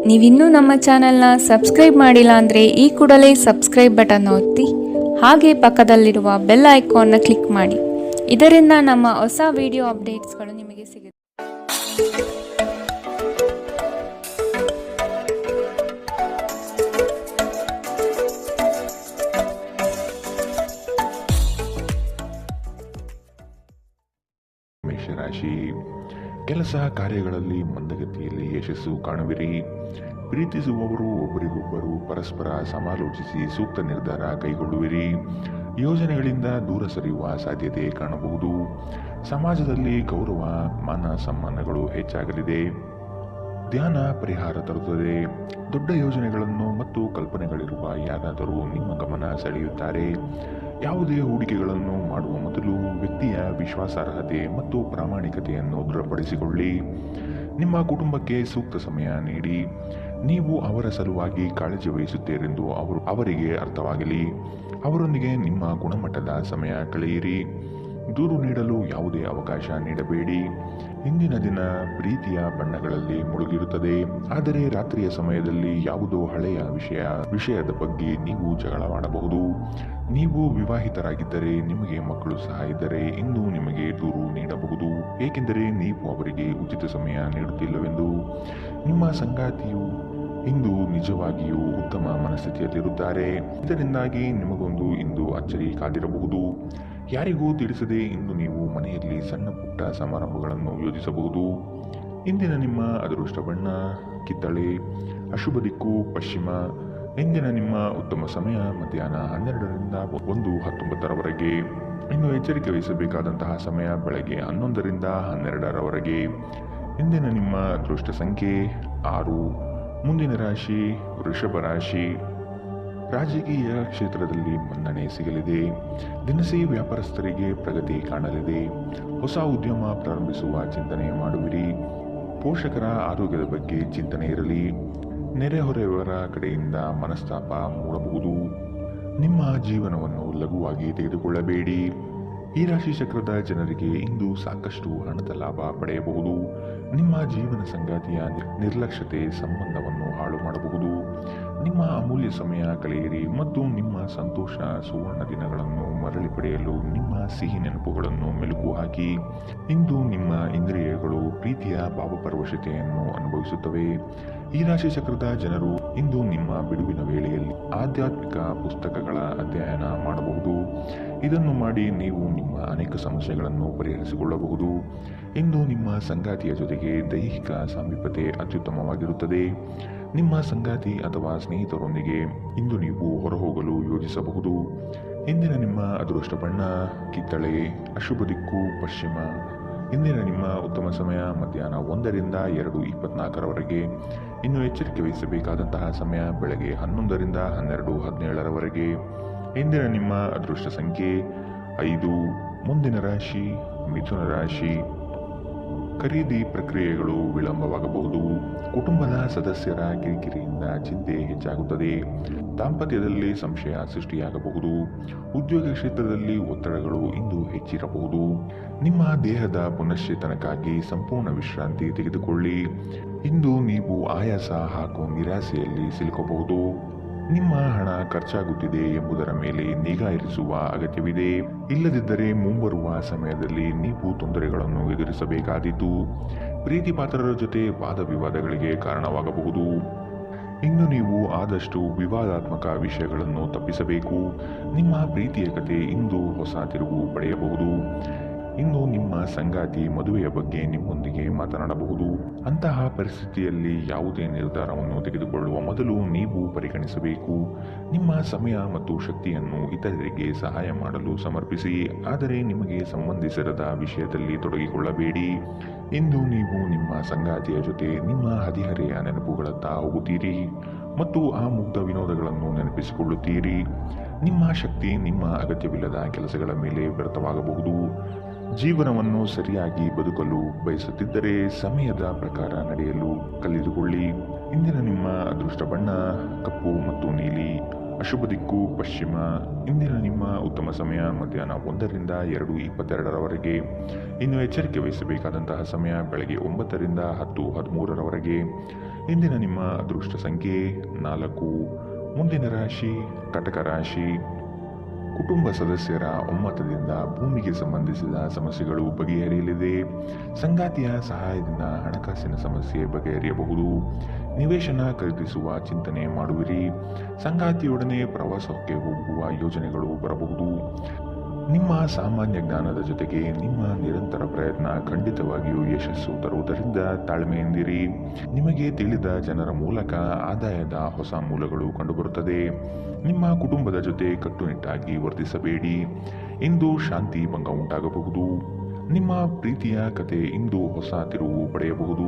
ನೀವಿನ್ನೂ ನಮ್ಮ ಚಾನೆಲ್ನ ಸಬ್ಸ್ಕ್ರೈಬ್ ಮಾಡಿಲ್ಲ ಅಂದರೆ ಈ ಕೂಡಲೇ ಸಬ್ಸ್ಕ್ರೈಬ್ ಬಟನ್ ಒತ್ತಿ ಹಾಗೆ ಪಕ್ಕದಲ್ಲಿರುವ ಬೆಲ್ ಐಕಾನ್ನ ಕ್ಲಿಕ್ ಮಾಡಿ. ಇದರಿಂದ ನಮ್ಮ ಹೊಸ ವಿಡಿಯೋ ಅಪ್ಡೇಟ್ಸ್ಗಳು ನಿಮಗೆ ಸಿಗುತ್ತೆ. ಮೇಷರಾಶಿ, ಕೆಲಸ ಕಾರ್ಯಗಳಲ್ಲಿ ಮಂದಗತಿಯಲ್ಲಿ ಯಶಸ್ಸು ಕಾಣುವಿರಿ. ಪ್ರೀತಿಸುವವರು ಒಬ್ಬರಿಗೊಬ್ಬರು ಪರಸ್ಪರ ಸಮಾಲೋಚಿಸಿ ಸೂಕ್ತ ನಿರ್ಧಾರ ಕೈಗೊಳ್ಳುವಿರಿ. ಯೋಜನೆಗಳಿಂದ ದೂರ ಸರಿಯುವ ಸಾಧ್ಯತೆ ಕಾಣಬಹುದು. ಸಮಾಜದಲ್ಲಿ ಗೌರವ ಮಾನ ಸಮ್ಮಾನಗಳು ಹೆಚ್ಚಾಗಲಿದೆ. ಧ್ಯಾನ ಪರಿಹಾರ ತರುತ್ತದೆ. ದೊಡ್ಡ ಯೋಜನೆಗಳನ್ನು ಮತ್ತು ಕಲ್ಪನೆಗಳಿರುವ ಯಾರಾದರೂ ನಿಮ್ಮ ಗಮನ ಸೆಳೆಯುತ್ತಾರೆ. ಯಾವುದೇ ಹೂಡಿಕೆಗಳನ್ನು ಮಾಡುವ ಮೊದಲು ವ್ಯಕ್ತಿಯ ವಿಶ್ವಾಸಾರ್ಹತೆ ಮತ್ತು ಪ್ರಾಮಾಣಿಕತೆಯನ್ನು ದೃಢಪಡಿಸಿಕೊಳ್ಳಿ. ನಿಮ್ಮ ಕುಟುಂಬಕ್ಕೆ ಸೂಕ್ತ ಸಮಯ ನೀಡಿ. ನೀವು ಅವರ ಸಲುವಾಗಿ ಕಾಳಜಿ ವಹಿಸುತ್ತೀರೆಂದು ಅವರಿಗೆ ಅರ್ಥವಾಗಲಿ. ಅವರೊಂದಿಗೆ ನಿಮ್ಮ ಗುಣಮಟ್ಟದ ಸಮಯ ಕಳೆಯಿರಿ. ದೂರು ನೀಡಲು ಯಾವುದೇ ಅವಕಾಶ ನೀಡಬೇಡಿ. ಇಂದಿನ ದಿನ ಪ್ರೀತಿಯ ಬಣ್ಣಗಳಲ್ಲಿ ಮುಳುಗಿರುತ್ತದೆ. ಆದರೆ ರಾತ್ರಿಯ ಸಮಯದಲ್ಲಿ ಯಾವುದೋ ಹಳೆಯ ವಿಷಯದ ಬಗ್ಗೆ ನೀವು ಜಗಳವಾಡಬಹುದು. ನೀವು ವಿವಾಹಿತರಾಗಿದ್ದರೆ ನಿಮಗೆ ಮಕ್ಕಳು ಸಹ ಇದ್ದರೆ ಇಂದು ನಿಮಗೆ ದೂರು ನೀಡಬಹುದು, ಏಕೆಂದರೆ ನೀವು ಅವರಿಗೆ ಉಚಿತ ಸಮಯ ನೀಡುತ್ತಿಲ್ಲವೆಂದು. ನಿಮ್ಮ ಸಂಗಾತಿಯು ಇಂದು ನಿಜವಾಗಿಯೂ ಉತ್ತಮ ಮನಸ್ಥಿತಿಯಲ್ಲಿರುತ್ತಾರೆ. ಇದರಿಂದಾಗಿ ನಿಮಗೊಂದು ಇಂದು ಅಚ್ಚರಿ ಕಾದಿರಬಹುದು. ಯಾರಿಗೂ ತಿಳಿಸದೆ ಇಂದು ನೀವು ಮನೆಯಲ್ಲಿ ಸಣ್ಣ ಪುಟ್ಟ ಸಮಾರಂಭಗಳನ್ನು ಯೋಜಿಸಬಹುದು. ಇಂದಿನ ನಿಮ್ಮ ಅದೃಷ್ಟ ಬಣ್ಣ ಕಿತ್ತಳೆ, ಅಶುಭ ದಿಕ್ಕು ಪಶ್ಚಿಮ. ಇಂದಿನ ನಿಮ್ಮ ಉತ್ತಮ ಸಮಯ ಮಧ್ಯಾಹ್ನ 12ರಿಂದ 1:19ರವರೆಗೆ. ಇನ್ನು ಎಚ್ಚರಿಕೆ ವಹಿಸಬೇಕಾದಂತಹ ಸಮಯ ಬೆಳಗ್ಗೆ 11ರಿಂದ 12ರವರೆಗೆ. ಇಂದಿನ ನಿಮ್ಮ ಅದೃಷ್ಟ ಸಂಖ್ಯೆ 6. ಮುಂದಿನ ರಾಶಿ ವೃಷಭ ರಾಶಿ. ರಾಜಕೀಯ ಕ್ಷೇತ್ರದಲ್ಲಿ ಮನ್ನಣೆ ಸಿಗಲಿದೆ. ದಿನಸಿ ವ್ಯಾಪಾರಸ್ಥರಿಗೆ ಪ್ರಗತಿ ಕಾಣಲಿದೆ. ಹೊಸ ಉದ್ಯಮ ಪ್ರಾರಂಭಿಸುವ ಚಿಂತನೆ ಮಾಡುವಿರಿ. ಪೋಷಕರ ಆರೋಗ್ಯದ ಬಗ್ಗೆ ಚಿಂತನೆ ಇರಲಿ. ನೆರೆಹೊರೆಯವರ ಕಡೆಯಿಂದ ಮನಸ್ತಾಪ ಮೂಡಬಹುದು. ನಿಮ್ಮ ಜೀವನವನ್ನು ಲಘುವಾಗಿ ತೆಗೆದುಕೊಳ್ಳಬೇಡಿ. ಈ ರಾಶಿ ಚಕ್ರದ ಜನರಿಗೆ ಇಂದು ಸಾಕಷ್ಟು ಹಣದ ಲಾಭ ಪಡೆಯಬಹುದು. ನಿಮ್ಮ ಜೀವನ ಸಂಗಾತಿಯ ನಿರ್ಲಕ್ಷ್ಯತೆ ಸಂಬಂಧವನ್ನು ಹಾಳು ಮಾಡಬಹುದು. ನಿಮ್ಮ ಅಮೂಲ್ಯ ಸಮಯ ಕಳೆಯಿರಿ ಮತ್ತು ನಿಮ್ಮ ಸಂತೋಷ ಸುವರ್ಣ ದಿನಗಳನ್ನು ಮರಳಿ ಪಡೆಯಲು ನಿಮ್ಮ ಸಿಹಿ ನೆನಪುಗಳನ್ನು ಮೆಲುಕು ಹಾಕಿ. ಇಂದು ನಿಮ್ಮ ಇಂದ್ರಿಯಗಳು ಪ್ರೀತಿಯ ಭಾವಪರವಶತೆಯನ್ನು ಅನುಭವಿಸುತ್ತವೆ. ಈ ರಾಶಿ ಚಕ್ರದ ಜನರು ಇಂದು ನಿಮ್ಮ ಬಿಡುವಿನ ವೇಳೆಯಲ್ಲಿ ಆಧ್ಯಾತ್ಮಿಕ ಪುಸ್ತಕಗಳ ಅಧ್ಯಯನ ಮಾಡಬಹುದು. ಇದನ್ನು ಮಾಡಿ ನೀವು ನಿಮ್ಮ ಅನೇಕ ಸಮಸ್ಯೆಗಳನ್ನು ಪರಿಹರಿಸಿಕೊಳ್ಳಬಹುದು. ಇಂದು ನಿಮ್ಮ ಸಂಗಾತಿಯ ಜೊತೆಗೆ ದೈಹಿಕ ಸಾಮೀಪ್ಯತೆ ಅತ್ಯುತ್ತಮವಾಗಿರುತ್ತದೆ. ನಿಮ್ಮ ಸಂಗಾತಿ ಅಥವಾ ಸ್ನೇಹಿತರೊಂದಿಗೆ ಇಂದು ನೀವು ಹೊರಹೋಗಲು ಯೋಜಿಸಬಹುದು. ಇಂದಿನ ನಿಮ್ಮ ಅದೃಷ್ಟ ಬಣ್ಣ ಕಿತ್ತಳೆ, ಅಶುಭ ದಿಕ್ಕು ಪಶ್ಚಿಮ. ಇಂದಿನ ನಿಮ್ಮ ಉತ್ತಮ ಸಮಯ ಮಧ್ಯಾಹ್ನ 1ರಿಂದ 2:24ರವರೆಗೆ. ಇನ್ನು ಎಚ್ಚರಿಕೆ ವಹಿಸಬೇಕಾದಂತಹ ಸಮಯ ಬೆಳಗ್ಗೆ 11ರಿಂದ 12:17ರವರೆಗೆ. ಇಂದಿನ ನಿಮ್ಮ ಅದೃಷ್ಟ ಸಂಖ್ಯೆ 5. ಮುಂದಿನ ರಾಶಿ ಮಿಥುನ ರಾಶಿ. ಖರೀದಿ ಪ್ರಕ್ರಿಯೆಗಳು ವಿಳಂಬವಾಗಬಹುದು. ಕುಟುಂಬದ ಸದಸ್ಯರ ಕಿರಿಕಿರಿಯಿಂದ ಚಿಂತೆ ಹೆಚ್ಚಾಗುತ್ತದೆ. ದಾಂಪತ್ಯದಲ್ಲಿ ಸಂಶಯ ಸೃಷ್ಟಿಯಾಗಬಹುದು. ಉದ್ಯೋಗ ಕ್ಷೇತ್ರದಲ್ಲಿ ಒತ್ತಡಗಳು ಇಂದು ಹೆಚ್ಚಿರಬಹುದು. ನಿಮ್ಮ ದೇಹದ ಪುನಶ್ಚೇತನಕ್ಕಾಗಿ ಸಂಪೂರ್ಣ ವಿಶ್ರಾಂತಿ ತೆಗೆದುಕೊಳ್ಳಿ. ಇಂದು ನೀವು ಆಯಾಸ ಹಾಗೂ ನಿರಾಸೆಯಲ್ಲಿ ಸಿಲುಕಬಹುದು. ನಿಮ್ಮ ಹಣ ಖರ್ಚಾಗುತ್ತಿದೆ ಎಂಬುದರ ಮೇಲೆ ನಿಗಾ ಇರಿಸುವ ಅಗತ್ಯವಿದೆ. ಇಲ್ಲದಿದ್ದರೆ ಮುಂಬರುವ ಸಮಯದಲ್ಲಿ ನೀವು ತೊಂದರೆಗಳನ್ನು ಎದುರಿಸಬೇಕಾದೀತು. ಪ್ರೀತಿ ಪಾತ್ರರ ಜೊತೆ ವಾದ ವಿವಾದಗಳಿಗೆ ಕಾರಣವಾಗಬಹುದು. ಇನ್ನು ನೀವು ಆದಷ್ಟು ವಿವಾದಾತ್ಮಕ ವಿಷಯಗಳನ್ನು ತಪ್ಪಿಸಬೇಕು. ನಿಮ್ಮ ಪ್ರೀತಿಯ ಕತೆ ಇಂದು ಹೊಸ ತಿರುವು ಪಡೆಯಬಹುದು. ಇನ್ನು ನಿಮ್ಮ ಸಂಗಾತಿ ಮದುವೆಯ ಬಗ್ಗೆ ನಿಮ್ಮೊಂದಿಗೆ ಮಾತನಾಡಬಹುದು. ಅಂತಹ ಪರಿಸ್ಥಿತಿಯಲ್ಲಿ ಯಾವುದೇ ನಿರ್ಧಾರವನ್ನು ತೆಗೆದುಕೊಳ್ಳುವ ಮೊದಲು ನೀವು ಪರಿಗಣಿಸಬೇಕು. ನಿಮ್ಮ ಸಮಯ ಮತ್ತು ಶಕ್ತಿಯನ್ನು ಇತರರಿಗೆ ಸಹಾಯ ಮಾಡಲು ಸಮರ್ಪಿಸಿ, ಆದರೆ ನಿಮಗೆ ಸಂಬಂಧಿಸಿರದ ವಿಷಯದಲ್ಲಿ ತೊಡಗಿಕೊಳ್ಳಬೇಡಿ. ಇಂದು ನೀವು ನಿಮ್ಮ ಸಂಗಾತಿಯ ಜೊತೆ ನಿಮ್ಮ ಹದಿಹರೆಯ ನೆನಪುಗಳತ್ತ ಹೋಗುತ್ತೀರಿ ಮತ್ತು ಆ ಮುಗ್ಧ ವಿನೋದಗಳನ್ನು ನೆನಪಿಸಿಕೊಳ್ಳುತ್ತೀರಿ. ನಿಮ್ಮ ಶಕ್ತಿ ನಿಮ್ಮ ಅಗತ್ಯವಿಲ್ಲದ ಕೆಲಸಗಳ ಮೇಲೆ ವ್ಯರ್ಥವಾಗಬಹುದು. ಜೀವನವನ್ನು ಸರಿಯಾಗಿ ಬದುಕಲು ಬಯಸುತ್ತಿದ್ದರೆ ಸಮಯದ ಪ್ರಕಾರ ನಡೆಯಲು ಕಲಿತುಕೊಳ್ಳಿ. ಇಂದಿನ ನಿಮ್ಮ ಅದೃಷ್ಟ ಬಣ್ಣ ಕಪ್ಪು ಮತ್ತು ನೀಲಿ, ಅಶುಭ ದಿಕ್ಕು ಪಶ್ಚಿಮ. ಇಂದಿನ ನಿಮ್ಮ ಉತ್ತಮ ಸಮಯ ಮಧ್ಯಾಹ್ನ 1ರಿಂದ 2:22ರವರೆಗೆ. ಇನ್ನು ಎಚ್ಚರಿಕೆ ವಹಿಸಬೇಕಾದಂತಹ ಸಮಯ ಬೆಳಗ್ಗೆ 9ರಿಂದ 10:13ರವರೆಗೆ. ಇಂದಿನ ನಿಮ್ಮ ಅದೃಷ್ಟ ಸಂಖ್ಯೆ 4. ಮುಂದಿನ ರಾಶಿ ಕಟಕ ರಾಶಿ. ಕುಟುಂಬ ಸದಸ್ಯರ ಒಮ್ಮತದಿಂದ ಭೂಮಿಗೆ ಸಂಬಂಧಿಸಿದ ಸಮಸ್ಯೆಗಳು ಬಗೆಹರಿಯಲಿದೆ. ಸಂಗಾತಿಯ ಸಹಾಯದಿಂದ ಹಣಕಾಸಿನ ಸಮಸ್ಯೆ ಬಗೆಹರಿಯಬಹುದು. ನಿವೇಶನ ಖರೀದಿಸುವ ಚಿಂತನೆ ಮಾಡುವಿರಿ. ಸಂಗಾತಿಯೊಡನೆ ಪ್ರವಾಸಕ್ಕೆ ಹೋಗುವ ಯೋಜನೆಗಳು ಬರಬಹುದು. ನಿಮ್ಮ ಸಾಮಾನ್ಯ ಜ್ಞಾನದ ಜೊತೆಗೆ ನಿಮ್ಮ ನಿರಂತರ ಪ್ರಯತ್ನ ಖಂಡಿತವಾಗಿಯೂ ಯಶಸ್ಸು ತರುವುದರಿಂದ ತಾಳ್ಮೆಯಿಂದಿರಿ. ನಿಮಗೆ ತಿಳಿದ ಜನರ ಮೂಲಕ ಆದಾಯದ ಹೊಸ ಮೂಲಗಳು ಕಂಡುಬರುತ್ತದೆ. ನಿಮ್ಮ ಕುಟುಂಬದ ಜೊತೆ ಕಟ್ಟುನಿಟ್ಟಾಗಿ ವರ್ತಿಸಬೇಡಿ. ಇಂದು ಶಾಂತಿ ಭಂಗ ಉಂಟಾಗಬಹುದು. ನಿಮ್ಮ ಪ್ರೀತಿಯ ಕತೆ ಇಂದು ಹೊಸ ತಿರುವು ಪಡೆಯಬಹುದು.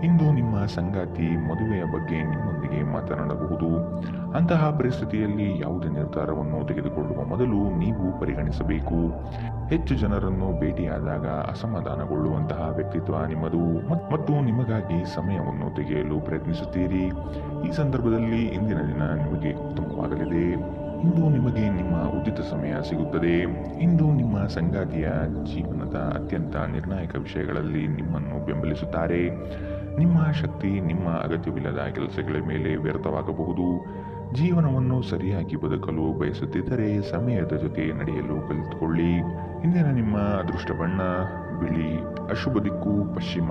ಇಂದು ನಿಮ್ಮ ಸಂಗಾತಿ ಮದುವೆಯ ಬಗ್ಗೆ ನಿಮ್ಮೊಂದಿಗೆ ಮಾತನಾಡಬಹುದು. ಅಂತಹ ಪರಿಸ್ಥಿತಿಯಲ್ಲಿ ಯಾವುದೇ ನಿರ್ಧಾರವನ್ನು ತೆಗೆದುಕೊಳ್ಳುವ ಮೊದಲು ನೀವು ಪರಿಗಣಿಸಬೇಕು. ಹೆಚ್ಚು ಜನರನ್ನು ಭೇಟಿಯಾದಾಗ ಅಸಮಾಧಾನಗೊಳ್ಳುವಂತಹ ವ್ಯಕ್ತಿತ್ವ ನಿಮ್ಮದು ಮತ್ತು ನಿಮಗಾಗಿ ಸಮಯವನ್ನು ತೆಗೆಯಲು ಪ್ರಯತ್ನಿಸುತ್ತೀರಿ. ಈ ಸಂದರ್ಭದಲ್ಲಿ ಇಂದಿನ ದಿನ ನಿಮಗೆ ಉತ್ತಮವಾಗಲಿದೆ. ಇಂದು ನಿಮಗೆ ನಿಮ್ಮ ಉಚಿತ ಸಮಯ ಸಿಗುತ್ತದೆ. ಇಂದು ನಿಮ್ಮ ಸಂಗಾತಿಯ ಜೀವನದ ಅತ್ಯಂತ ನಿರ್ಣಾಯಕ ವಿಷಯಗಳಲ್ಲಿ ನಿಮ್ಮನ್ನು ಬೆಂಬಲಿಸುತ್ತಾರೆ. ನಿಮ್ಮ ಶಕ್ತಿ ನಿಮ್ಮ ಅಗತ್ಯವಿಲ್ಲದ ಕೆಲಸಗಳ ಮೇಲೆ ವ್ಯರ್ಥವಾಗಬಹುದು. ಜೀವನವನ್ನು ಸರಿಯಾಗಿ ಬದುಕಲು ಬಯಸುತ್ತಿದ್ದರೆ ಸಮಯದ ಜೊತೆ ನಡೆಯಲು ಕಲಿತುಕೊಳ್ಳಿ. ಇಂದಿನ ನಿಮ್ಮ ಅದೃಷ್ಟ ಬಣ್ಣ ಬಿಳಿ. ಅಶುಭ ದಿಕ್ಕು ಪಶ್ಚಿಮ.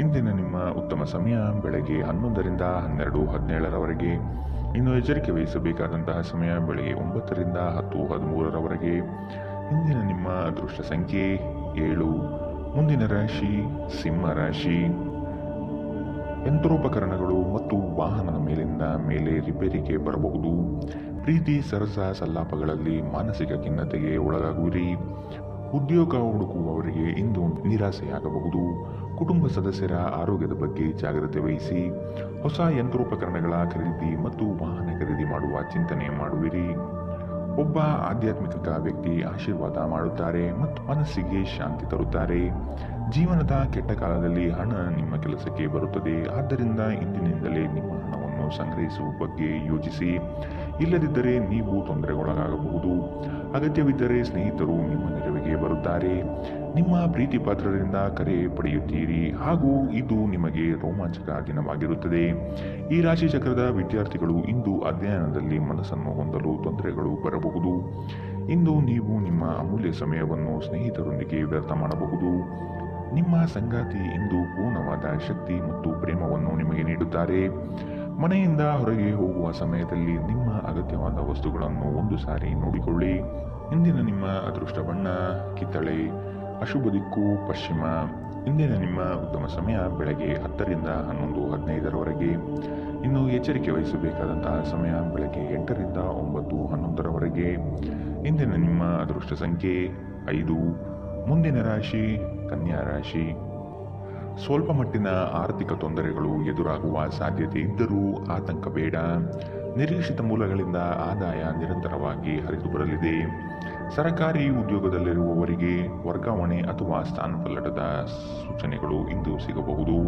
ಇಂದಿನ ನಿಮ್ಮ ಉತ್ತಮ ಸಮಯ ಬೆಳಗ್ಗೆ 11ರಿಂದ 12:17 ಇನ್ನು ಎಚ್ಚರಿಕೆ ವಹಿಸಬೇಕಾದಂತಹ ಸಮಯ ಬೆಳಗ್ಗೆ 9ರಿಂದ 10:13 ಇಂದಿನ ನಿಮ್ಮ ಅದೃಷ್ಟ ಸಂಖ್ಯೆ 7. ಮುಂದಿನ ರಾಶಿ ಸಿಂಹ ರಾಶಿ. ಯಂತ್ರೋಪಕರಣಗಳು ಮತ್ತು ವಾಹನದ ಮೇಲೆ ರಿಪೇರಿಗೆ ಬರಬಹುದು. ಪ್ರೀತಿ ಸರಸ ಸಲ್ಲಾಪಗಳಲ್ಲಿ ಮಾನಸಿಕ ಖಿನ್ನತೆಗೆ ಒಳಗಾಗುವಿರಿ. ಉದ್ಯೋಗ ಹುಡುಕುವವರಿಗೆ ಇಂದು ನಿರಾಸೆಯಾಗಬಹುದು. ಕುಟುಂಬ ಸದಸ್ಯರ ಆರೋಗ್ಯದ ಬಗ್ಗೆ ಜಾಗ್ರತೆ ವಹಿಸಿ. ಹೊಸ ಯಂತ್ರೋಪಕರಣಗಳ ಖರೀದಿ ಮತ್ತು ವಾಹನ ಖರೀದಿ ಮಾಡುವ ಚಿಂತನೆ ಮಾಡುವಿರಿ. ಒಬ್ಬ ಆಧ್ಯಾತ್ಮಿಕ ವ್ಯಕ್ತಿ ಆಶೀರ್ವಾದ ಮಾಡುತ್ತಾರೆ ಮತ್ತು ಮನಸ್ಸಿಗೆ ಶಾಂತಿ ತರುತ್ತಾರೆ. ಜೀವನದ ಕೆಟ್ಟ ಕಾಲದಲ್ಲಿ ಹಣ ನಿಮ್ಮ ಕೆಲಸಕ್ಕೆ ಬರುತ್ತದೆ. ಆದ್ದರಿಂದ ಇಂದಿನಿಂದಲೇ ನಿಮ್ಮ ಹಣವನ್ನು ಸಂಗ್ರಹಿಸುವ ಬಗ್ಗೆ ಯೋಚಿಸಿ. ಇಲ್ಲದಿದ್ದರೆ ನೀವು ತೊಂದರೆಗೊಳಗಾಗಬಹುದು. ಅಗತ್ಯವಿದ್ದರೆ ಸ್ನೇಹಿತರು ನಿಮ್ಮ ನೆರವಿಗೆ ಬರುತ್ತಾರೆ. ನಿಮ್ಮ ಪ್ರೀತಿ ಪಾತ್ರರಿಂದ ಕರೆ ಪಡೆಯುತ್ತೀರಿ ಹಾಗೂ ಇದು ನಿಮಗೆ ರೋಮಾಂಚಕ ದಿನವಾಗಿರುತ್ತದೆ. ಈ ರಾಶಿ ಚಕ್ರದ ವಿದ್ಯಾರ್ಥಿಗಳು ಇಂದು ಅಧ್ಯಯನದಲ್ಲಿ ಮನಸ್ಸನ್ನು ಹೊಂದಲು ತೊಂದರೆಗಳು ಬರಬಹುದು. ಇಂದು ನೀವು ನಿಮ್ಮ ಅಮೂಲ್ಯ ಸಮಯವನ್ನು ಸ್ನೇಹಿತರೊಂದಿಗೆ ವ್ಯರ್ಥ ಮಾಡಬಹುದು. ನಿಮ್ಮ ಸಂಗಾತಿ ಇಂದು ಪೂರ್ಣವಾದ ಶಕ್ತಿ ಮತ್ತು ಪ್ರೇಮವನ್ನು ನಿಮಗೆ ನೀಡುತ್ತಾರೆ. ಮನೆಯಿಂದ ಹೊರಗೆ ಹೋಗುವ ಸಮಯದಲ್ಲಿ ನಿಮ್ಮ ಅಗತ್ಯವಾದ ವಸ್ತುಗಳನ್ನು ಒಂದು ಸಾರಿ ನೋಡಿಕೊಳ್ಳಿ. ಇಂದಿನ ನಿಮ್ಮ ಅದೃಷ್ಟ ಬಣ್ಣ ಕಿತ್ತಳೆ. ಅಶುಭ ದಿಕ್ಕು ಪಶ್ಚಿಮ. ಇಂದಿನ ನಿಮ್ಮ ಉತ್ತಮ ಸಮಯ ಬೆಳಗ್ಗೆ 10ರಿಂದ 11:15 ಇನ್ನು ಎಚ್ಚರಿಕೆ ವಹಿಸಬೇಕಾದಂತಹ ಸಮಯ ಬೆಳಗ್ಗೆ 8ರಿಂದ 9:11 ಇಂದಿನ ನಿಮ್ಮ ಅದೃಷ್ಟ ಸಂಖ್ಯೆ 5. ಮುಂದಿನ ರಾಶಿ ಕನ್ಯಾ ರಾಶಿ. ಸ್ವಲ್ಪ ಮಟ್ಟಿನ ಆರ್ಥಿಕ ತೊಂದರೆಗಳು ಎದುರಾಗುವ ಸಾಧ್ಯತೆ ಇದ್ದರೂ ಆತಂಕ ಬೇಡ. ನಿರೀಕ್ಷಿತ ಮೂಲಗಳಿಂದ ಆದಾಯ ನಿರಂತರವಾಗಿ ಹರಿದು ಬರಲಿದೆ. ಸರಕಾರಿ ಉದ್ಯೋಗದಲ್ಲಿರುವವರಿಗೆ ವರ್ಗಾವಣೆ ಅಥವಾ ಸ್ಥಾನಪಲ್ಲಟದ ಸೂಚನೆಗಳು ಇಂದು ಸಿಗಬಹುದು.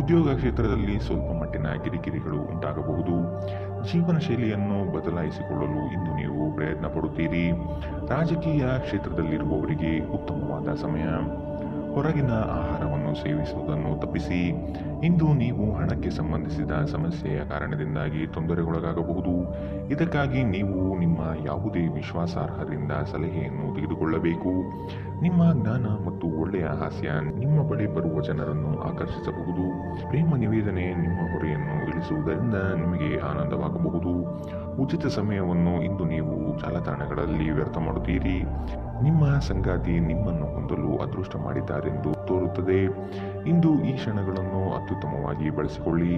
ಉದ್ಯೋಗ ಕ್ಷೇತ್ರದಲ್ಲಿ ಸ್ವಲ್ಪ ಮಟ್ಟಿನ ಕಿರಿಕಿರಿಗಳು ಉಂಟಾಗಬಹುದು. ಜೀವನ ಶೈಲಿಯನ್ನು ಬದಲಾಯಿಸಿಕೊಳ್ಳಲು ಇಂದು ನೀವು ಪ್ರಯತ್ನ ಪಡುತ್ತೀರಿ. ರಾಜಕೀಯ ಕ್ಷೇತ್ರದಲ್ಲಿರುವವರಿಗೆ ಉತ್ತಮವಾದ ಸಮಯ. ಹೊರಗಿನ ಆಹಾರವನ್ನು ಸೇವಿಸುವುದನ್ನು ತಪ್ಪಿಸಿ. ಇಂದು ನೀವು ಹಣಕ್ಕೆ ಸಂಬಂಧಿಸಿದ ಸಮಸ್ಯೆಯ ಕಾರಣದಿಂದಾಗಿ ತೊಂದರೆಗೊಳಗಾಗಬಹುದು. ಇದಕ್ಕಾಗಿ ನೀವು ನಿಮ್ಮ ಯಾವುದೇ ವಿಶ್ವಾಸಾರ್ಹರಿಂದ ಸಲಹೆಯನ್ನು ತೆಗೆದುಕೊಳ್ಳಬೇಕು. ನಿಮ್ಮ ಜ್ಞಾನ ಮತ್ತು ಒಳ್ಳೆಯ ಹಾಸ್ಯ ನಿಮ್ಮ ಬಳಿ ಬರುವ ಜನರನ್ನು ಆಕರ್ಷಿಸಬಹುದು. ಪ್ರೇಮ ನಿವೇದನೆ ನಿಮ್ಮ ಹೊರೆಯನ್ನು ಇಳಿಸುವುದರಿಂದ ನಿಮಗೆ ಆನಂದವಾಗಬಹುದು. ಉಚಿತ ಸಮಯವನ್ನು ಇಂದು ನೀವು ಜಾಲತಾಣಗಳಲ್ಲಿ ವ್ಯರ್ಥ ಮಾಡುತ್ತೀರಿ. ನಿಮ್ಮ ಸಂಗಾತಿ ನಿಮ್ಮನ್ನು ಹೊಂದಲು ಅದೃಷ್ಟ ಮಾಡಿದ್ದಾರೆಂದು ತೋರುತ್ತದೆ. ಇಂದು ಈ ಕ್ಷಣಗಳನ್ನು ಅತ್ಯುತ್ತಮವಾಗಿ ಬಳಸಿಕೊಳ್ಳಿ.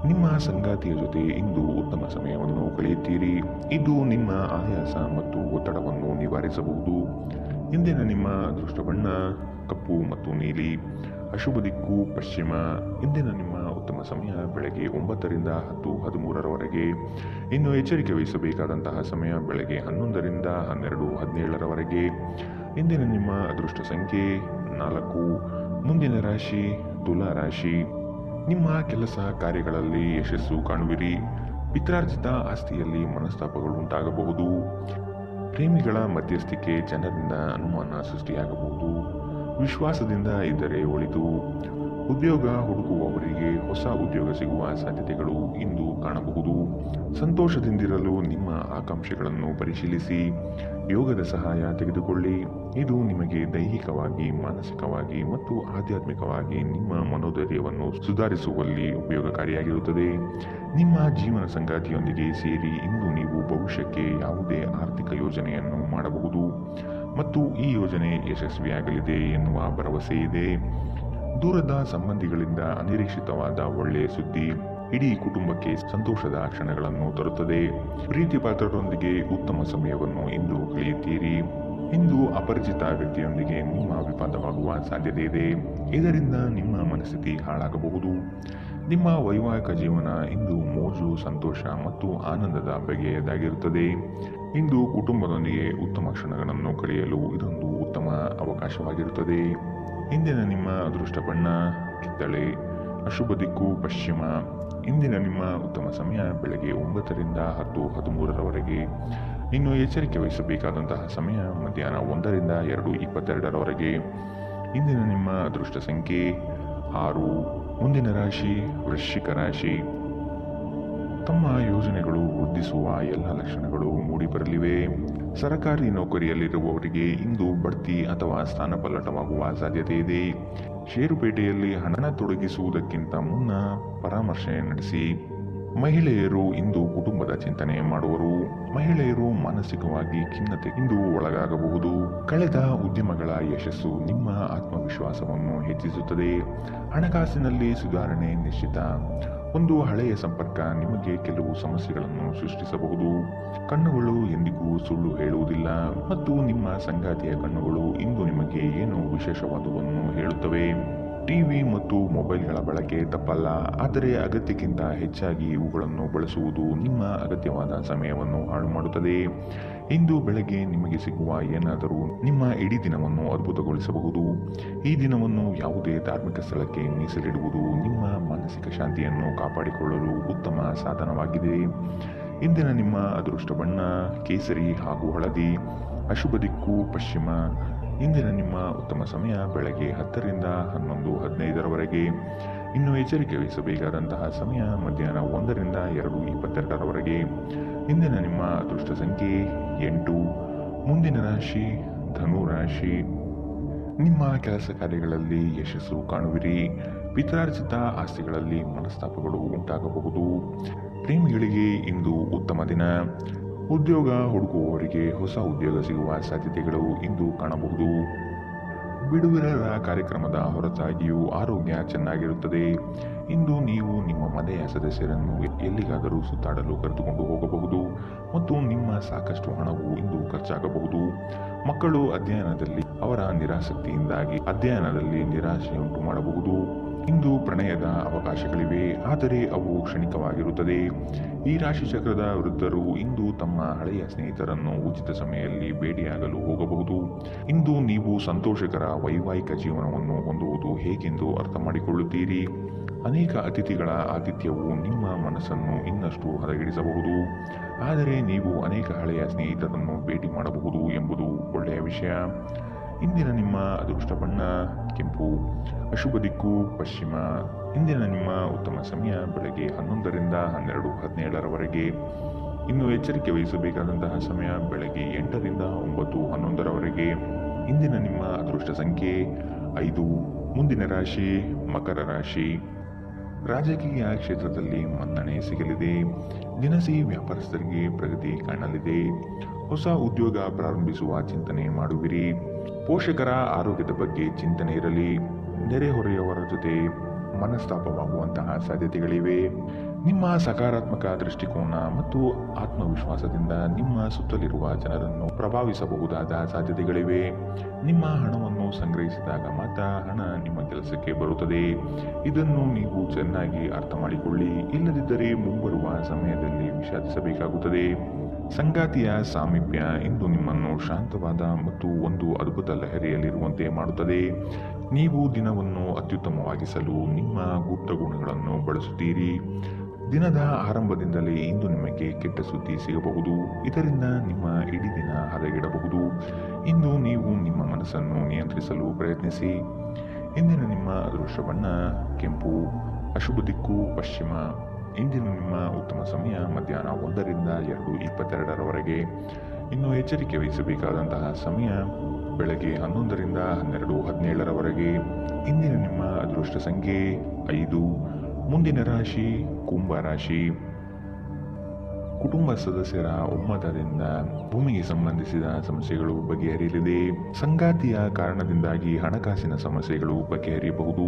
ನಿಮ್ಮ ಸಂಗಾತಿಯ ಜೊತೆ ಇಂದು ಉತ್ತಮ ಸಮಯವನ್ನು ಕಳೆಯುತ್ತೀರಿ. ಇದು ನಿಮ್ಮ ಆಯಾಸ ಮತ್ತು ಒತ್ತಡವನ್ನು ನಿವಾರಿಸಬಹುದು. ಇಂದಿನ ನಿಮ್ಮ ಅದೃಷ್ಟ ಬಣ್ಣ ಕಪ್ಪು ಮತ್ತು ನೀಲಿ. ಅಶುಭ ದಿಕ್ಕು ಪಶ್ಚಿಮ. ಇಂದಿನ ನಿಮ್ಮ ಉತ್ತಮ ಸಮಯ ಬೆಳಗ್ಗೆ 9ರಿಂದ 10:13 ಇನ್ನು ಎಚ್ಚರಿಕೆ ವಹಿಸಬೇಕಾದಂತಹ ಸಮಯ ಬೆಳಗ್ಗೆ 11ರಿಂದ 12:17 ಇಂದಿನ ನಿಮ್ಮ ಅದೃಷ್ಟ ಸಂಖ್ಯೆ 4. ಮುಂದಿನ ರಾಶಿ ತುಲಾ ರಾಶಿ. ನಿಮ್ಮ ಕೆಲಸ ಕಾರ್ಯಗಳಲ್ಲಿ ಯಶಸ್ಸು ಕಾಣುವಿರಿ. ಪಿತ್ರಾರ್ಜಿತ ಆಸ್ತಿಯಲ್ಲಿ ಮನಸ್ತಾಪಗಳು ಉಂಟಾಗಬಹುದು. ಪ್ರೇಮಿಗಳ ಮಧ್ಯಸ್ಥಿಕೆ ಜನರಿಂದ ಅನುಮಾನ ಸೃಷ್ಟಿಯಾಗಬಹುದು. ವಿಶ್ವಾಸದಿಂದ ಇದ್ದರೆ ಒಳಿತು. ಉದ್ಯೋಗ ಹುಡುಕುವವರಿಗೆ ಹೊಸ ಉದ್ಯೋಗ ಸಿಗುವ ಸಾಧ್ಯತೆಗಳು ಇಂದು ಕಾಣಬಹುದು. ಸಂತೋಷದಿಂದಿರಲು ನಿಮ್ಮ ಆಕಾಂಕ್ಷೆಗಳನ್ನು ಪರಿಶೀಲಿಸಿ ಯೋಗದ ಸಹಾಯ ತೆಗೆದುಕೊಳ್ಳಿ. ಇದು ನಿಮಗೆ ದೈಹಿಕವಾಗಿ, ಮಾನಸಿಕವಾಗಿ ಮತ್ತು ಆಧ್ಯಾತ್ಮಿಕವಾಗಿ ನಿಮ್ಮ ಮನೋಧೈರ್ಯವನ್ನು ಸುಧಾರಿಸುವಲ್ಲಿ ಉಪಯೋಗಕಾರಿಯಾಗಿರುತ್ತದೆ. ನಿಮ್ಮ ಜೀವನ ಸಂಗಾತಿಯೊಂದಿಗೆ ಸೇರಿ ಇಂದು ನೀವು ಭವಿಷ್ಯಕ್ಕೆ ಯಾವುದೇ ಆರ್ಥಿಕ ಯೋಜನೆಯನ್ನು ಮಾಡಬಹುದು ಮತ್ತು ಈ ಯೋಜನೆ ಯಶಸ್ವಿಯಾಗಲಿದೆ ಎನ್ನುವ ಭರವಸೆ ಇದೆ. ದೂರದ ಸಂಬಂಧಿಗಳಿಂದ ಅನಿರೀಕ್ಷಿತವಾದ ಒಳ್ಳೆಯ ಸುದ್ದಿ ಇಡೀ ಕುಟುಂಬಕ್ಕೆ ಸಂತೋಷದ ಕ್ಷಣಗಳನ್ನು ತರುತ್ತದೆ. ಪ್ರೀತಿ ಪಾತ್ರರೊಂದಿಗೆ ಉತ್ತಮ ಸಮಯವನ್ನು ಇಂದು ಕಳೆಯುತ್ತೀರಿ. ಇಂದು ಅಪರಿಚಿತ ವ್ಯಕ್ತಿಯೊಂದಿಗೆ ನಿಮ್ಮ ವಿವಾದವಾಗುವ ಸಾಧ್ಯತೆ ಇದೆ. ಇದರಿಂದ ನಿಮ್ಮ ಮನಸ್ಥಿತಿ ಹಾಳಾಗಬಹುದು. ನಿಮ್ಮ ವೈವಾಹಿಕ ಜೀವನ ಇಂದು ಮೋಜು, ಸಂತೋಷ ಮತ್ತು ಆನಂದದ ಬಗೆಯದಾಗಿರುತ್ತದೆ. ಇಂದು ಕುಟುಂಬದೊಂದಿಗೆ ಉತ್ತಮ ಕ್ಷಣಗಳನ್ನು ಕಳೆಯಲು ಇದೊಂದು ಉತ್ತಮ ಅವಕಾಶವಾಗಿರುತ್ತದೆ. ಇಂದಿನ ನಿಮ್ಮ ಅದೃಷ್ಟ ಬಣ್ಣ ಕಿತ್ತಳೆ, ಅಶುಭ ದಿಕ್ಕು ಪಶ್ಚಿಮ. ಇಂದಿನ ನಿಮ್ಮ ಉತ್ತಮ ಸಮಯ ಬೆಳಗ್ಗೆ 9 ರಿಂದ 10:13 ಇನ್ನು ಎಚ್ಚರಿಕೆ ವಹಿಸಬೇಕಾದಂತಹ ಸಮಯ ಮಧ್ಯಾಹ್ನ 1 ರಿಂದ 2:22 ಇಂದಿನ ನಿಮ್ಮ ಅದೃಷ್ಟ ಸಂಖ್ಯೆ 6. ಮುಂದಿನ ರಾಶಿ ವೃಶ್ಚಿಕ ರಾಶಿ. ತಮ್ಮ ಯೋಜನೆಗಳು ವೃದ್ಧಿಸುವ ಎಲ್ಲ ಲಕ್ಷಣಗಳು ಮೂಡಿಬರಲಿವೆ. ಸರಕಾರಿ ನೌಕರಿಯಲ್ಲಿರುವವರಿಗೆ ಇಂದು ಬಡ್ತಿ ಅಥವಾ ಸ್ಥಾನಪಲ್ಲಟವಾಗುವ ಸಾಧ್ಯತೆ ಇದೆ. ಷೇರುಪೇಟೆಯಲ್ಲಿ ಹಣ ತೊಡಗಿಸುವುದಕ್ಕಿಂತ ಮುನ್ನ ಪರಾಮರ್ಶೆ ನಡೆಸಿ. ಮಹಿಳೆಯರು ಇಂದು ಕುಟುಂಬದ ಚಿಂತನೆ ಮಾಡುವರು. ಮಹಿಳೆಯರು ಮಾನಸಿಕವಾಗಿ ಖಿನ್ನತೆ ಇಂದು ಒಳಗಾಗಬಹುದು. ಕಳೆದ ಉದ್ಯಮಗಳ ಯಶಸ್ಸು ನಿಮ್ಮ ಆತ್ಮವಿಶ್ವಾಸವನ್ನು ಹೆಚ್ಚಿಸುತ್ತದೆ. ಹಣಕಾಸಿನಲ್ಲಿ ಸುಧಾರಣೆ ನಿಶ್ಚಿತ. ಒಂದು ಹಳೆಯ ಸಂಪರ್ಕ ನಿಮಗೆ ಕೆಲವು ಸಮಸ್ಯೆಗಳನ್ನು ಸೃಷ್ಟಿಸಬಹುದು. ಕಣ್ಣುಗಳು ಎಂದಿಗೂ ಸುಳ್ಳು ಹೇಳುವುದಿಲ್ಲ ಮತ್ತು ನಿಮ್ಮ ಸಂಗಾತಿಯ ಕಣ್ಣುಗಳು ಇಂದು ನಿಮಗೆ ಏನೋ ವಿಶೇಷವಾದವನ್ನು ಹೇಳುತ್ತವೆ. ಟಿವಿ ಮತ್ತು ಮೊಬೈಲ್ಗಳ ಬಳಕೆ ತಪ್ಪಲ್ಲ, ಆದರೆ ಅಗತ್ಯಕ್ಕಿಂತ ಹೆಚ್ಚಾಗಿ ಇವುಗಳನ್ನು ಬಳಸುವುದು ನಿಮ್ಮ ಅಗತ್ಯವಾದ ಸಮಯವನ್ನು ಹಾಳು ಮಾಡುತ್ತದೆ. ಇಂದು ಬೆಳಗ್ಗೆ ನಿಮಗೆ ಸಿಗುವ ಏನಾದರೂ ನಿಮ್ಮ ಇಡೀ ದಿನವನ್ನು ಅದ್ಭುತಗೊಳಿಸಬಹುದು. ಈ ದಿನವನ್ನು ಯಾವುದೇ ಧಾರ್ಮಿಕ ಸ್ಥಳಕ್ಕೆ ಮೀಸಲಿಡುವುದು ನಿಮ್ಮ ಮಾನಸಿಕ ಶಾಂತಿಯನ್ನು ಕಾಪಾಡಿಕೊಳ್ಳಲು ಉತ್ತಮ ಸಾಧನವಾಗಿದೆ. ಇಂದಿನ ನಿಮ್ಮ ಅದೃಷ್ಟ ಬಣ್ಣ ಕೇಸರಿ ಹಾಗೂ ಹಳದಿ, ಅಶುಭ ದಿಕ್ಕು ಪಶ್ಚಿಮ. ಇಂದಿನ ನಿಮ್ಮ ಉತ್ತಮ ಸಮಯ ಬೆಳಗ್ಗೆ 10 ರಿಂದ 11:15 ಇನ್ನು ಎಚ್ಚರಿಕೆ ವಹಿಸಬೇಕಾದಂತಹ ಸಮಯ ಮಧ್ಯಾಹ್ನ 1 ರಿಂದ 2:22 ಇಂದಿನ ನಿಮ್ಮ ಅದೃಷ್ಟ ಸಂಖ್ಯೆ 8. ಮುಂದಿನ ರಾಶಿ ಧನು ರಾಶಿ. ನಿಮ್ಮ ಕೆಲಸ ಕಾರ್ಯಗಳಲ್ಲಿ ಯಶಸ್ಸು ಕಾಣುವಿರಿ. ಪಿತ್ರಾರ್ಜಿತ ಆಸ್ತಿಗಳಲ್ಲಿ ಮನಸ್ತಾಪಗಳು ಉಂಟಾಗಬಹುದು. ಪ್ರೇಮಿಗಳಿಗೆ ಇಂದು ಉತ್ತಮ ದಿನ. ಉದ್ಯೋಗ ಹುಡುಕುವವರಿಗೆ ಹೊಸ ಉದ್ಯೋಗ ಸಿಗುವ ಸಾಧ್ಯತೆಗಳು ಇಂದು ಕಾಣಬಹುದು. ಬಿಡುವಿರರ ಕಾರ್ಯಕ್ರಮದ ಹೊರತಾಗಿಯೂ ಆರೋಗ್ಯ ಚೆನ್ನಾಗಿರುತ್ತದೆ. ಇಂದು ನೀವು ನಿಮ್ಮ ಮನೆಯ ಸದಸ್ಯರನ್ನು ಎಲ್ಲಿಗಾದರೂ ಸುತ್ತಾಡಲು ಕರೆದುಕೊಂಡು ಹೋಗಬಹುದು ಮತ್ತು ನಿಮ್ಮ ಸಾಕಷ್ಟು ಹಣವು ಇಂದು ಖರ್ಚಾಗಬಹುದು. ಮಕ್ಕಳು ಅಧ್ಯಯನದಲ್ಲಿ ಅವರ ನಿರಾಸಕ್ತಿಯಿಂದಾಗಿ ಅಧ್ಯಯನದಲ್ಲಿ ನಿರಾಶೆಯುಂಟು ಮಾಡಬಹುದು. ಇಂದು ಪ್ರಣಯದ ಅವಕಾಶಗಳಿವೆ, ಆದರೆ ಅವು ಕ್ಷಣಿಕವಾಗಿರುತ್ತದೆ. ಈ ರಾಶಿಚಕ್ರದ ವೃದ್ಧರು ಇಂದು ತಮ್ಮ ಹಳೆಯ ಸ್ನೇಹಿತರನ್ನು ಉಚಿತ ಸಮಯದಲ್ಲಿ ಭೇಟಿಯಾಗಲು ಹೋಗಬಹುದು. ಇಂದು ನೀವು ಸಂತೋಷಕರ ವೈವಾಹಿಕ ಜೀವನವನ್ನು ಹೊಂದುವುದು ಹೇಗೆಂದು ಅರ್ಥ ಮಾಡಿಕೊಳ್ಳುತ್ತೀರಿ. ಅನೇಕ ಅತಿಥಿಗಳ ಆತಿಥ್ಯವು ನಿಮ್ಮ ಮನಸ್ಸನ್ನು ಇನ್ನಷ್ಟು ಹದಗೆಡಿಸಬಹುದು, ಆದರೆ ನೀವು ಅನೇಕ ಹಳೆಯ ಸ್ನೇಹಿತರನ್ನು ಭೇಟಿ ಮಾಡಬಹುದು ಎಂಬುದು ಒಳ್ಳೆಯ ವಿಷಯ. ಇಂದಿನ ನಿಮ್ಮ ಅದೃಷ್ಟ ಬಣ್ಣ ಕೆಂಪು, ಅಶುಭ ದಿಕ್ಕು ಪಶ್ಚಿಮ. ಇಂದಿನ ನಿಮ್ಮ ಉತ್ತಮ ಸಮಯ ಬೆಳಗ್ಗೆ 11 ರಿಂದ 12:17 ಇನ್ನು ಎಚ್ಚರಿಕೆ ವಹಿಸಬೇಕಾದಂತಹ ಸಮಯ ಬೆಳಗ್ಗೆ 8 ರಿಂದ 9:11 ಇಂದಿನ ನಿಮ್ಮ ಅದೃಷ್ಟ ಸಂಖ್ಯೆ 5. ಮುಂದಿನ ರಾಶಿ ಮಕರ ರಾಶಿ. ರಾಜಕೀಯ ಕ್ಷೇತ್ರದಲ್ಲಿ ಮನ್ನಣೆ ಸಿಗಲಿದೆ. ದಿನಸಿ ವ್ಯಾಪಾರಸ್ಥರಿಗೆ ಪ್ರಗತಿ ಕಾಣಲಿದೆ. ಹೊಸ ಉದ್ಯೋಗ ಪ್ರಾರಂಭಿಸುವ ಚಿಂತನೆ ಮಾಡುವಿರಿ. ಪೋಷಕರ ಆರೋಗ್ಯದ ಬಗ್ಗೆ ಚಿಂತನೆ ಇರಲಿ. ನೆರೆಹೊರೆಯವರ ಜೊತೆ ಮನಸ್ತಾಪವಾಗುವಂತಹ ಸಾಧ್ಯತೆಗಳಿವೆ. ನಿಮ್ಮ ಸಕಾರಾತ್ಮಕ ದೃಷ್ಟಿಕೋನ ಮತ್ತು ಆತ್ಮವಿಶ್ವಾಸದಿಂದ ನಿಮ್ಮ ಸುತ್ತಲಿರುವ ಜನರನ್ನು ಪ್ರಭಾವಿಸಬಹುದಾದ ಸಾಧ್ಯತೆಗಳಿವೆ. ನಿಮ್ಮ ಹಣವನ್ನು ಸಂಗ್ರಹಿಸಿದಾಗ ಮಾತ್ರ ಹಣ ನಿಮ್ಮ ಕೆಲಸಕ್ಕೆ ಬರುತ್ತದೆ. ಇದನ್ನು ನೀವು ಚೆನ್ನಾಗಿ ಅರ್ಥ ಮಾಡಿಕೊಳ್ಳಿ, ಇಲ್ಲದಿದ್ದರೆ ಮುಂಬರುವ ಸಮಯದಲ್ಲಿ ವಿಷಾದಿಸಬೇಕಾಗುತ್ತದೆ. ಸಂಗಾತಿಯ ಸಾಮೀಪ್ಯ ಇಂದು ನಿಮ್ಮನ್ನು ಶಾಂತವಾದ ಮತ್ತು ಒಂದು ಅದ್ಭುತ ಲಹರಿಯಲ್ಲಿರುವಂತೆ ಮಾಡುತ್ತದೆ. ನೀವು ದಿನವನ್ನು ಅತ್ಯುತ್ತಮವಾಗಿಸಲು ನಿಮ್ಮ ಗುಪ್ತ ಗುಣಗಳನ್ನು ಬಳಸುತ್ತೀರಿ. ದಿನದ ಆರಂಭದಿಂದಲೇ ಇಂದು ನಿಮಗೆ ಕೆಟ್ಟ ಸುದ್ದಿ ಸಿಗಬಹುದು. ಇದರಿಂದ ನಿಮ್ಮ ಇಡೀ ದಿನ ಹದಗೆಡಬಹುದು. ಇಂದು ನೀವು ನಿಮ್ಮ ಮನಸ್ಸನ್ನು ನಿಯಂತ್ರಿಸಲು ಪ್ರಯತ್ನಿಸಿ. ಇಂದಿನ ನಿಮ್ಮ ಅದೃಷ್ಟ ಬಣ್ಣ ಕೆಂಪು. ಅಶುಭ ದಿಕ್ಕು ಪಶ್ಚಿಮ. ಇಂದಿನ ನಿಮ್ಮ ಉತ್ತಮ ಸಮಯ ಮಧ್ಯಾಹ್ನ 1ರಿಂದ 2:22ರವರೆಗೆ. ಇನ್ನು ಎಚ್ಚರಿಕೆ ವಹಿಸಬೇಕಾದಂತಹ ಸಮಯ ಬೆಳಗ್ಗೆ 11ರಿಂದ 12:17ರವರೆಗೆ. ಇಂದಿನ ನಿಮ್ಮ ಅದೃಷ್ಟ ಸಂಖ್ಯೆ 5. ಮುಂದಿನ ರಾಶಿ ಕುಂಭ ರಾಶಿ. ಕುಟುಂಬ ಸದಸ್ಯರ ಒಮ್ಮತದಿಂದ ಭೂಮಿಗೆ ಸಂಬಂಧಿಸಿದ ಸಮಸ್ಯೆಗಳು ಬಗೆಹರಿಯಲಿದೆ. ಸಂಗಾತಿಯ ಕಾರಣದಿಂದಾಗಿ ಹಣಕಾಸಿನ ಸಮಸ್ಯೆಗಳು ಬಗೆಹರಿಯಬಹುದು.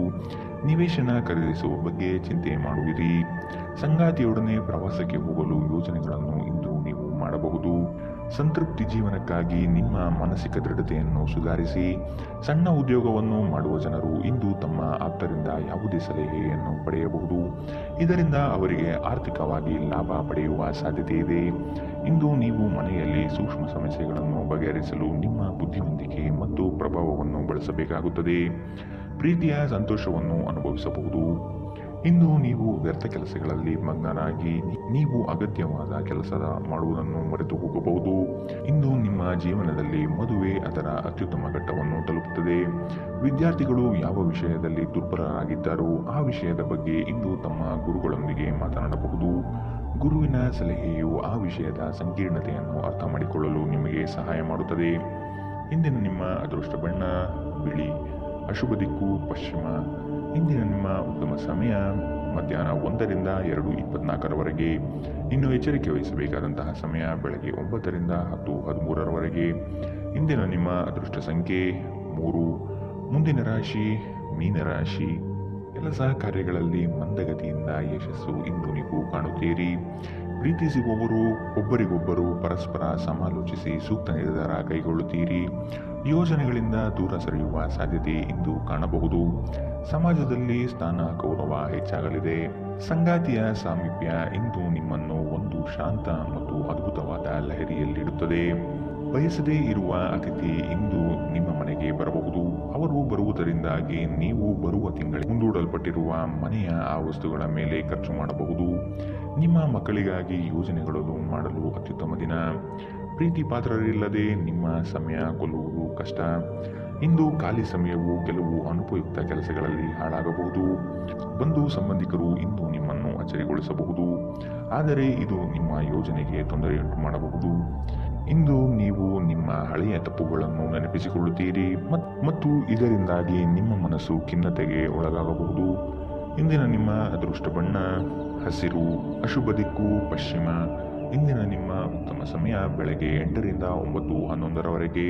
ನಿವೇಶನ ಖರೀದಿಸುವ ಬಗ್ಗೆ ಚಿಂತೆ ಮಾಡುವಿರಿ. ಸಂಗಾತಿಯೊಡನೆ ಪ್ರವಾಸಕ್ಕೆ ಹೋಗಲು ಯೋಜನೆಗಳನ್ನು ಇಂದು ನೀವು ಮಾಡಬಹುದು. ಸಂತೃಪ್ತಿ ಜೀವನಕ್ಕಾಗಿ ನಿಮ್ಮ ಮಾನಸಿಕ ದೃಢತೆಯನ್ನು ಸುಧಾರಿಸಿ. ಸಣ್ಣ ಉದ್ಯೋಗವನ್ನು ಮಾಡುವ ಜನರು ಇಂದು ತಮ್ಮ ಆಪ್ತರಿಂದ ಯಾವುದೇ ಸಲಹೆಯನ್ನು ಪಡೆಯಬಹುದು. ಇದರಿಂದ ಅವರಿಗೆ ಆರ್ಥಿಕವಾಗಿ ಲಾಭ ಪಡೆಯುವ ಸಾಧ್ಯತೆ ಇದೆ. ಇಂದು ನೀವು ಮನೆಯಲ್ಲಿ ಸೂಕ್ಷ್ಮ ಸಮಸ್ಯೆಗಳನ್ನು ಬಗೆಹರಿಸಲು ನಿಮ್ಮ ಬುದ್ಧಿವಂತಿಕೆ ಮತ್ತು ಪ್ರಭಾವವನ್ನು ಬಳಸಬೇಕಾಗುತ್ತದೆ. ಪ್ರೀತಿಯ ಸಂತೋಷವನ್ನು ಅನುಭವಿಸಬಹುದು. ಇಂದು ನೀವು ವ್ಯರ್ಥ ಕೆಲಸಗಳಲ್ಲಿ ಮಗ್ನರಾಗಿ ನೀವು ಅಗತ್ಯವಾದ ಕೆಲಸ ಮಾಡುವುದನ್ನು ಮರೆತು ಹೋಗಬಹುದು. ಇಂದು ನಿಮ್ಮ ಜೀವನದಲ್ಲಿ ಮದುವೆ ಅದರ ಅತ್ಯುತ್ತಮ ಘಟ್ಟವನ್ನು ತಲುಪುತ್ತದೆ. ವಿದ್ಯಾರ್ಥಿಗಳು ಯಾವ ವಿಷಯದಲ್ಲಿ ದುರ್ಬಲರಾಗಿದ್ದಾರೋ ಆ ವಿಷಯದ ಬಗ್ಗೆ ಇಂದು ತಮ್ಮ ಗುರುಗಳೊಂದಿಗೆ ಮಾತನಾಡಬಹುದು. ಗುರುವಿನ ಸಲಹೆಯು ಆ ವಿಷಯದ ಸಂಕೀರ್ಣತೆಯನ್ನು ಅರ್ಥ ಮಾಡಿಕೊಳ್ಳಲು ನಿಮಗೆ ಸಹಾಯ ಮಾಡುತ್ತದೆ. ಇಂದಿನ ನಿಮ್ಮ ಅದೃಷ್ಟ ಬಣ್ಣ ಬಿಳಿ. ಅಶುಭ ದಿಕ್ಕು ಪಶ್ಚಿಮ. ಇಂದಿನ ನಿಮ್ಮ ಉತ್ತಮ ಸಮಯ ಮಧ್ಯಾಹ್ನ 1ರಿಂದ 2:24ರವರೆಗೆ. ಇನ್ನು ಎಚ್ಚರಿಕೆ ವಹಿಸಬೇಕಾದಂತಹ ಸಮಯ ಬೆಳಗ್ಗೆ 9ರಿಂದ 10:13ರವರೆಗೆ. ಇಂದಿನ ನಿಮ್ಮ ಅದೃಷ್ಟ ಸಂಖ್ಯೆ 3. ಮುಂದಿನ ರಾಶಿ ಮೀನರಾಶಿ. ಕೆಲಸ ಕಾರ್ಯಗಳಲ್ಲಿ ಮಂದಗತಿಯಿಂದ ಯಶಸ್ಸು ಇಂದು ನೀವು ಕಾಣುತ್ತೀರಿ. ಪ್ರೀತಿಸುವವರು ಒಬ್ಬರಿಗೊಬ್ಬರು ಪರಸ್ಪರ ಸಮಾಲೋಚಿಸಿ ಸೂಕ್ತ ನಿರ್ಧಾರ ಕೈಗೊಳ್ಳುತ್ತೀರಿ. ಯೋಜನೆಗಳಿಂದ ದೂರ ಸರಿಯುವ ಸಾಧ್ಯತೆ ಇಂದು ಕಾಣಬಹುದು. ಸಮಾಜದಲ್ಲಿ ಸ್ಥಾನ ಗೌರವ ಹೆಚ್ಚಾಗಲಿದೆ. ಸಂಗಾತಿಯ ಸಾಮೀಪ್ಯ ಇಂದು ನಿಮ್ಮನ್ನು ಒಂದು ಶಾಂತ ಮತ್ತು ಅದ್ಭುತವಾದ ಲಹರಿಯಲ್ಲಿಡುತ್ತದೆ. ಬಯಸದೇ ಇರುವ ಅತಿಥಿ ಇಂದು ನಿಮ್ಮ ಮನೆಗೆ ಬರಬಹುದು. ಅವರು ಬರುವುದರಿಂದಾಗಿ ನೀವು ಬರುವ ತಿಂಗಳಿಗೆ ಮುಂದೂಡಲ್ಪಟ್ಟಿರುವ ಮನೆಯ ಆ ವಸ್ತುಗಳ ಮೇಲೆ ಖರ್ಚು ಮಾಡಬಹುದು. ನಿಮ್ಮ ಮಕ್ಕಳಿಗಾಗಿ ಯೋಜನೆಗಳನ್ನು ಮಾಡಲು ಅತ್ಯುತ್ತಮ ದಿನ. ಪ್ರೀತಿ ಪಾತ್ರರಿಲ್ಲದೆ ನಿಮ್ಮ ಸಮಯ ಕೊಲ್ಲುವುದು ಕಷ್ಟ. ಇಂದು ಖಾಲಿ ಸಮಯವು ಕೆಲವು ಅನುಪಯುಕ್ತ ಕೆಲಸಗಳಲ್ಲಿ ಹಾಳಾಗಬಹುದು. ಬಂಧು ಸಂಬಂಧಿಕರು ಇಂದು ನಿಮ್ಮನ್ನು ಅಚ್ಚರಿಗೊಳಿಸಬಹುದು, ಆದರೆ ಇದು ನಿಮ್ಮ ಯೋಜನೆಗೆ ತೊಂದರೆಯುಂಟು ಮಾಡಬಹುದು. ಇಂದು ನೀವು ನಿಮ್ಮ ಹಳೆಯ ತಪ್ಪುಗಳನ್ನು ನೆನಪಿಸಿಕೊಳ್ಳುತ್ತೀರಿ ಮತ್ತು ಇದರಿಂದಾಗಿ ನಿಮ್ಮ ಮನಸ್ಸು ಖಿನ್ನತೆಗೆ ಒಳಗಾಗಬಹುದು. ಇಂದಿನ ನಿಮ್ಮ ಅದೃಷ್ಟ ಬಣ್ಣ ಹಸಿರು. ಅಶುಭ ದಿಕ್ಕು ಪಶ್ಚಿಮ. ಇಂದಿನ ನಿಮ್ಮ ಉತ್ತಮ ಸಮಯ ಬೆಳಗ್ಗೆ 8ರಿಂದ 9:11ರವರೆಗೆ.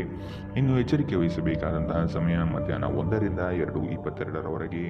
ಇನ್ನು ಎಚ್ಚರಿಕೆ ವಹಿಸಬೇಕಾದಂತಹ ಸಮಯ ಮಧ್ಯಾಹ್ನ 1ರಿಂದ 2:22ರವರೆಗೆ.